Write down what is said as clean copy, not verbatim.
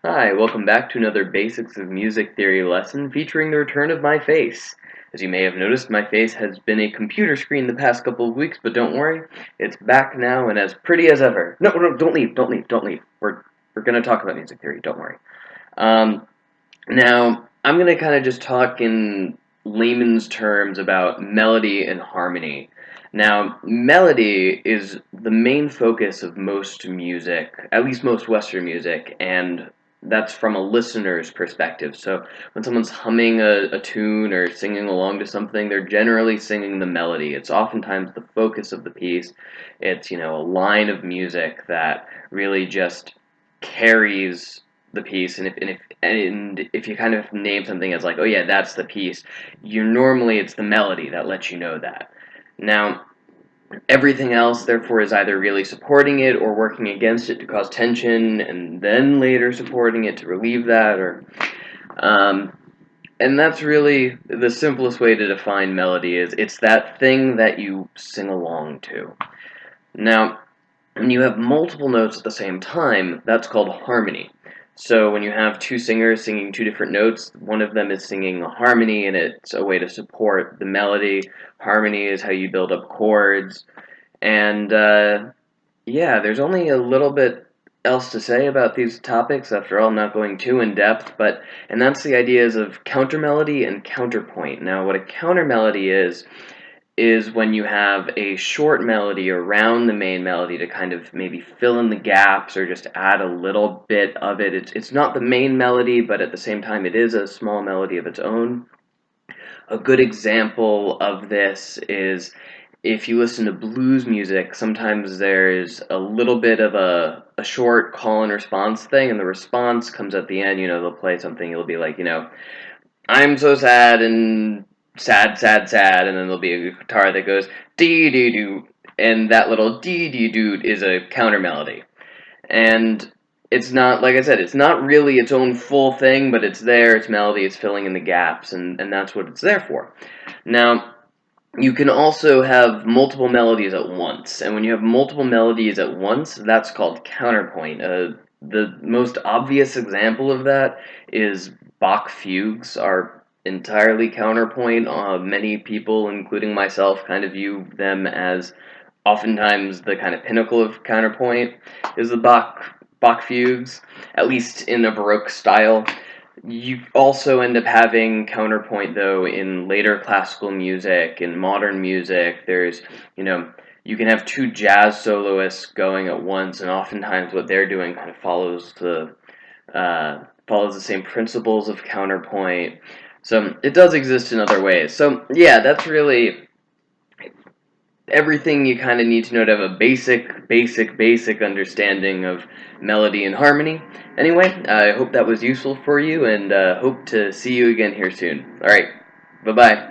Hi, welcome back to another Basics of Music Theory lesson featuring the return of my face. As you may have noticed, my face has been a computer screen the past couple of weeks, but don't worry, it's back now and as pretty as ever. No, don't leave, don't leave, don't leave. We're gonna talk about music theory, don't worry. Um, Now, I'm gonna kind of just talk in layman's terms about melody and harmony. Now, melody is the main focus of most music, at least most Western music, and that's from a listener's perspective. So when someone's humming a tune or singing along to something, they're generally singing the melody. It's oftentimes the focus of the piece. It's, a line of music that really just carries the piece, and if you kind of name something as like, oh yeah, that's the piece, it's the melody that lets you know that. Now, everything else, therefore, is either really supporting it or working against it to cause tension, and then later supporting it to relieve that, or um, and that's really the simplest way to define melody. Is it's that thing that you sing along to. Now, when you have multiple notes at the same time, that's called harmony. So when you have two singers singing two different notes, one of them is singing a harmony, and it's a way to support the melody. Harmony is how you build up chords. And yeah, there's only a little bit else to say about these topics. After all, I'm not going too in depth, and that's the ideas of countermelody and counterpoint. Now, what a countermelody is when you have a short melody around the main melody to kind of maybe fill in the gaps or just add a little bit of it. It's not the main melody, but at the same time, it is a small melody of its own. A good example of this is if you listen to blues music, sometimes there's a little bit of a short call and response thing, and the response comes at the end. They'll play something, you'll be like, I'm so sad and sad, sad, sad, and then there'll be a guitar that goes dee dee doo, and that little dee dee doo is a counter melody. And it's not, like I said, it's not really its own full thing, but it's there, it's melody, it's filling in the gaps, and that's what it's there for. Now, you can also have multiple melodies at once, and when you have multiple melodies at once, that's called counterpoint. The most obvious example of that is Bach fugues are entirely counterpoint. Many people, including myself, kind of view them as oftentimes the kind of pinnacle of counterpoint is the Bach fugues, at least in a Baroque style. You also end up having counterpoint, though, in later classical music, in modern music. You can have two jazz soloists going at once, and oftentimes what they're doing kind of follows the same principles of counterpoint. So it does exist in other ways. So yeah, that's really everything you kind of need to know to have a basic understanding of melody and harmony. Anyway, I hope that was useful for you, and hope to see you again here soon. Alright, bye-bye.